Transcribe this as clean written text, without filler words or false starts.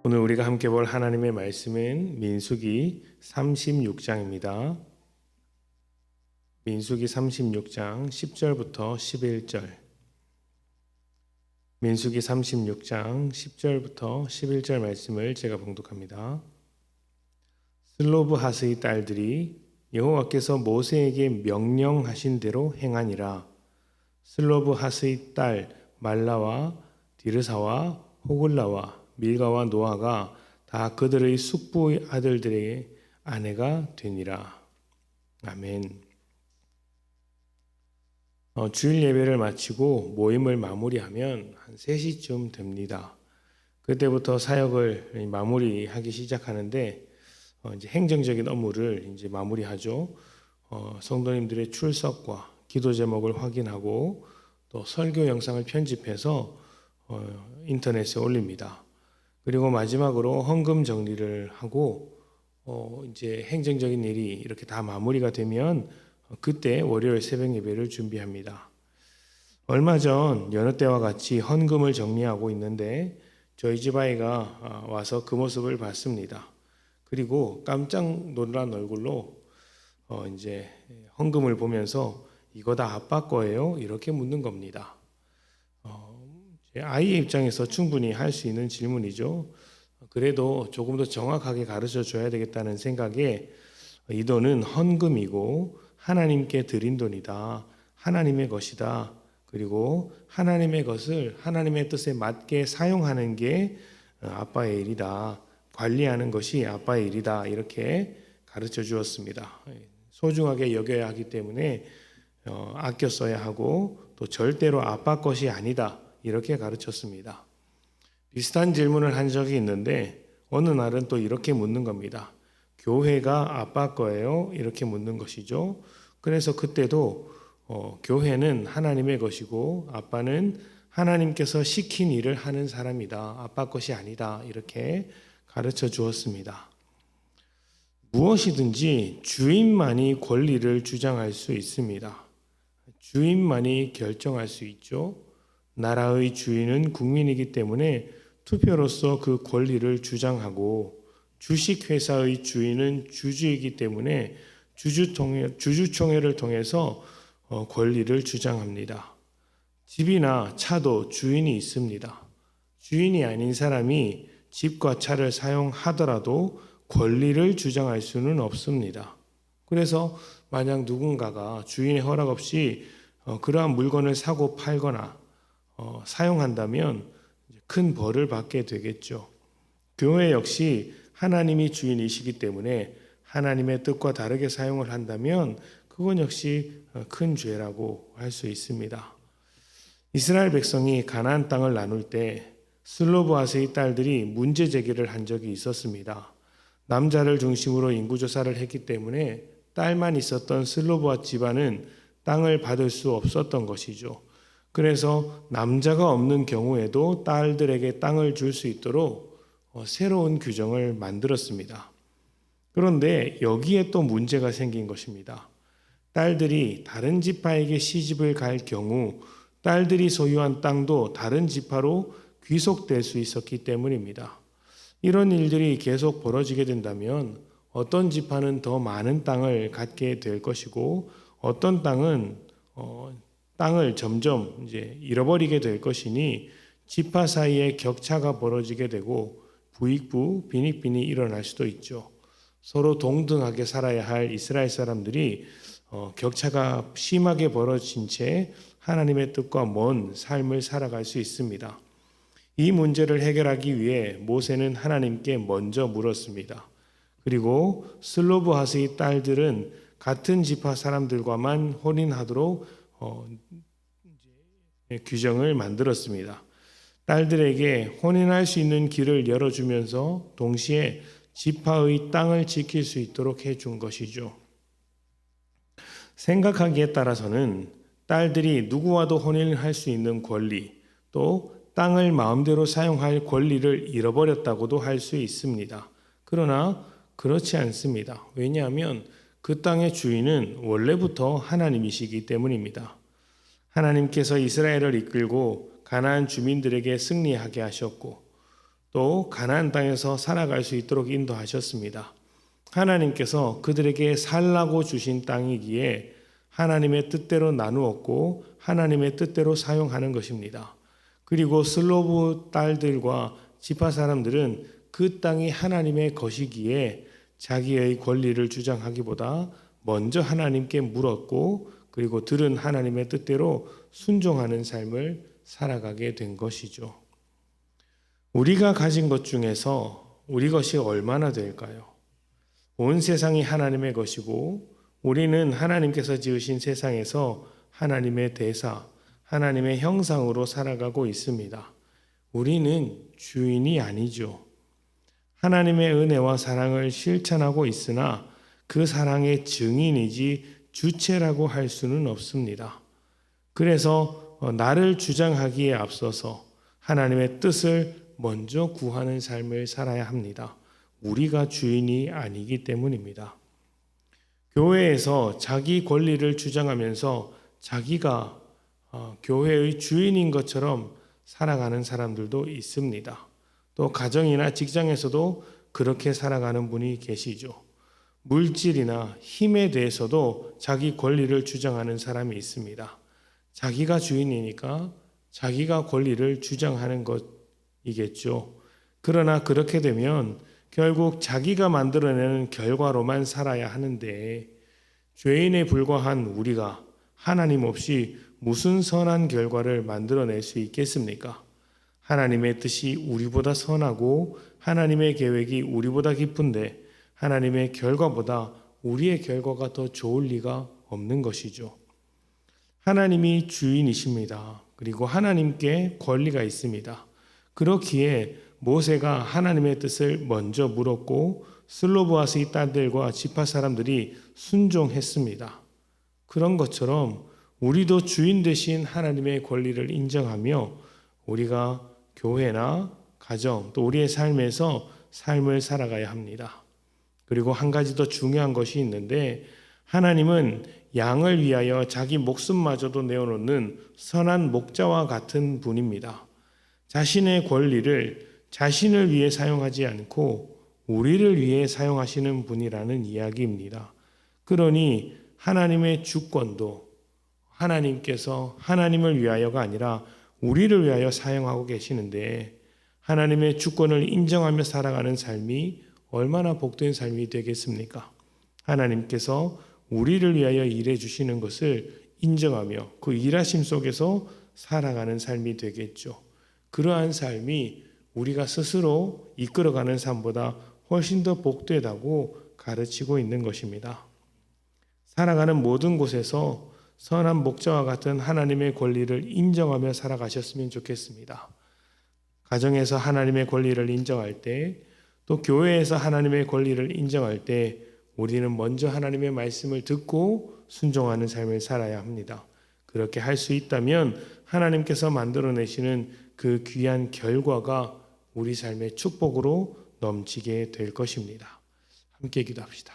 오늘 우리가 함께 볼 하나님의 말씀은 민수기 36장입니다. 민수기 36장 10절부터 11절. 민수기 36장 10절부터 11절 말씀을 제가 봉독합니다. 슬로브하스의 딸들이 여호와께서 모세에게 명령하신 대로 행하니라. 슬로브하스의 딸 말라와 디르사와 호글라와 밀가와 노아가 다 그들의 숙부의 아들들의 아내가 되니라. 아멘. 주일 예배를 마치고 모임을 마무리하면 한 3시쯤 됩니다. 그때부터 사역을 마무리하기 시작하는데 이제 행정적인 업무를 이제 마무리하죠. 성도님들의 출석과 기도 제목을 확인하고 또 설교 영상을 편집해서 인터넷에 올립니다. 그리고 마지막으로 헌금 정리를 하고 이제 행정적인 일이 이렇게 다 마무리가 되면 그때 월요일 새벽 예배를 준비합니다. 얼마 전 여느 때와 같이 헌금을 정리하고 있는데 저희 집 아이가 와서 그 모습을 봤습니다. 그리고 깜짝 놀란 얼굴로 이제 헌금을 보면서 이거 다 아빠 거예요? 이렇게 묻는 겁니다. 아이의 입장에서 충분히 할 수 있는 질문이죠. 그래도 조금 더 정확하게 가르쳐 줘야 되겠다는 생각에 이 돈은 헌금이고 하나님께 드린 돈이다. 하나님의 것이다. 그리고 하나님의 것을 하나님의 뜻에 맞게 사용하는 게 아빠의 일이다. 관리하는 것이 아빠의 일이다. 이렇게 가르쳐 주었습니다. 소중하게 여겨야 하기 때문에 아껴 써야 하고 또 절대로 아빠 것이 아니다. 이렇게 가르쳤습니다. 비슷한 질문을 한 적이 있는데 어느 날은 또 이렇게 묻는 겁니다. 교회가 아빠 거예요? 이렇게 묻는 것이죠. 그래서 그때도 교회는 하나님의 것이고 아빠는 하나님께서 시킨 일을 하는 사람이다. 아빠 것이 아니다. 이렇게 가르쳐 주었습니다. 무엇이든지 주인만이 권리를 주장할 수 있습니다. 주인만이 결정할 수 있죠. 나라의 주인은 국민이기 때문에 투표로서 그 권리를 주장하고 주식회사의 주인은 주주이기 때문에 주주총회를 통해서 권리를 주장합니다. 집이나 차도 주인이 있습니다. 주인이 아닌 사람이 집과 차를 사용하더라도 권리를 주장할 수는 없습니다. 그래서 만약 누군가가 주인의 허락 없이 그러한 물건을 사고 팔거나 사용한다면 큰 벌을 받게 되겠죠. 교회 역시 하나님이 주인이시기 때문에 하나님의 뜻과 다르게 사용을 한다면 그건 역시 큰 죄라고 할 수 있습니다. 이스라엘 백성이 가나안 땅을 나눌 때 슬로브하스의 딸들이 문제 제기를 한 적이 있었습니다. 남자를 중심으로 인구조사를 했기 때문에 딸만 있었던 슬로브하 집안은 땅을 받을 수 없었던 것이죠. 그래서 남자가 없는 경우에도 딸들에게 땅을 줄 수 있도록 새로운 규정을 만들었습니다. 그런데 여기에 또 문제가 생긴 것입니다. 딸들이 다른 지파에게 시집을 갈 경우 딸들이 소유한 땅도 다른 지파로 귀속될 수 있었기 때문입니다. 이런 일들이 계속 벌어지게 된다면 어떤 지파는 더 많은 땅을 갖게 될 것이고 어떤 땅은 땅을 점점 이제 잃어버리게 될 것이니 지파 사이에 격차가 벌어지게 되고 부익부 빈익빈이 일어날 수도 있죠. 서로 동등하게 살아야 할 이스라엘 사람들이 격차가 심하게 벌어진 채 하나님의 뜻과 먼 삶을 살아갈 수 있습니다. 이 문제를 해결하기 위해 모세는 하나님께 먼저 물었습니다. 그리고 슬로브하스의 딸들은 같은 지파 사람들과만 혼인하도록 규정을 만들었습니다. 딸들에게 혼인할 수 있는 길을 열어주면서 동시에 지파의 땅을 지킬 수 있도록 해준 것이죠. 생각하기에 따라서는 딸들이 누구와도 혼인할 수 있는 권리, 또 땅을 마음대로 사용할 권리를 잃어버렸다고도 할 수 있습니다. 그러나 그렇지 않습니다. 왜냐하면 그 땅의 주인은 원래부터 하나님이시기 때문입니다. 하나님께서 이스라엘을 이끌고 가나안 주민들에게 승리하게 하셨고 또 가나안 땅에서 살아갈 수 있도록 인도하셨습니다. 하나님께서 그들에게 살라고 주신 땅이기에 하나님의 뜻대로 나누었고 하나님의 뜻대로 사용하는 것입니다. 그리고 슬로브 딸들과 지파 사람들은 그 땅이 하나님의 것이기에 자기의 권리를 주장하기보다 먼저 하나님께 물었고 그리고 들은 하나님의 뜻대로 순종하는 삶을 살아가게 된 것이죠. 우리가 가진 것 중에서 우리 것이 얼마나 될까요? 온 세상이 하나님의 것이고 우리는 하나님께서 지으신 세상에서 하나님의 대사, 하나님의 형상으로 살아가고 있습니다. 우리는 주인이 아니죠. 하나님의 은혜와 사랑을 실천하고 있으나 그 사랑의 증인이지 주체라고 할 수는 없습니다. 그래서 나를 주장하기에 앞서서 하나님의 뜻을 먼저 구하는 삶을 살아야 합니다. 우리가 주인이 아니기 때문입니다. 교회에서 자기 권리를 주장하면서 자기가 교회의 주인인 것처럼 살아가는 사람들도 있습니다. 또 가정이나 직장에서도 그렇게 살아가는 분이 계시죠. 물질이나 힘에 대해서도 자기 권리를 주장하는 사람이 있습니다. 자기가 주인이니까 자기가 권리를 주장하는 것이겠죠. 그러나 그렇게 되면 결국 자기가 만들어내는 결과로만 살아야 하는데 죄인에 불과한 우리가 하나님 없이 무슨 선한 결과를 만들어낼 수 있겠습니까? 하나님의 뜻이 우리보다 선하고 하나님의 계획이 우리보다 깊은데 하나님의 결과보다 우리의 결과가 더 좋을 리가 없는 것이죠. 하나님이 주인이십니다. 그리고 하나님께 권리가 있습니다. 그렇기에 모세가 하나님의 뜻을 먼저 물었고 슬로브아스의 딸들과 지파 사람들이 순종했습니다. 그런 것처럼 우리도 주인 되신 하나님의 권리를 인정하며 우리가 교회나 가정 또 우리의 삶에서 삶을 살아가야 합니다. 그리고 한 가지 더 중요한 것이 있는데 하나님은 양을 위하여 자기 목숨마저도 내어놓는 선한 목자와 같은 분입니다. 자신의 권리를 자신을 위해 사용하지 않고 우리를 위해 사용하시는 분이라는 이야기입니다. 그러니 하나님의 주권도 하나님께서 하나님을 위하여가 아니라 우리를 위하여 사용하고 계시는데 하나님의 주권을 인정하며 살아가는 삶이 얼마나 복된 삶이 되겠습니까? 하나님께서 우리를 위하여 일해 주시는 것을 인정하며 그 일하심 속에서 살아가는 삶이 되겠죠. 그러한 삶이 우리가 스스로 이끌어가는 삶보다 훨씬 더 복되다고 가르치고 있는 것입니다. 살아가는 모든 곳에서 선한 목자와 같은 하나님의 권리를 인정하며 살아가셨으면 좋겠습니다. 가정에서 하나님의 권리를 인정할 때, 또 교회에서 하나님의 권리를 인정할 때 우리는 먼저 하나님의 말씀을 듣고 순종하는 삶을 살아야 합니다. 그렇게 할 수 있다면 하나님께서 만들어내시는 그 귀한 결과가 우리 삶의 축복으로 넘치게 될 것입니다. 함께 기도합시다.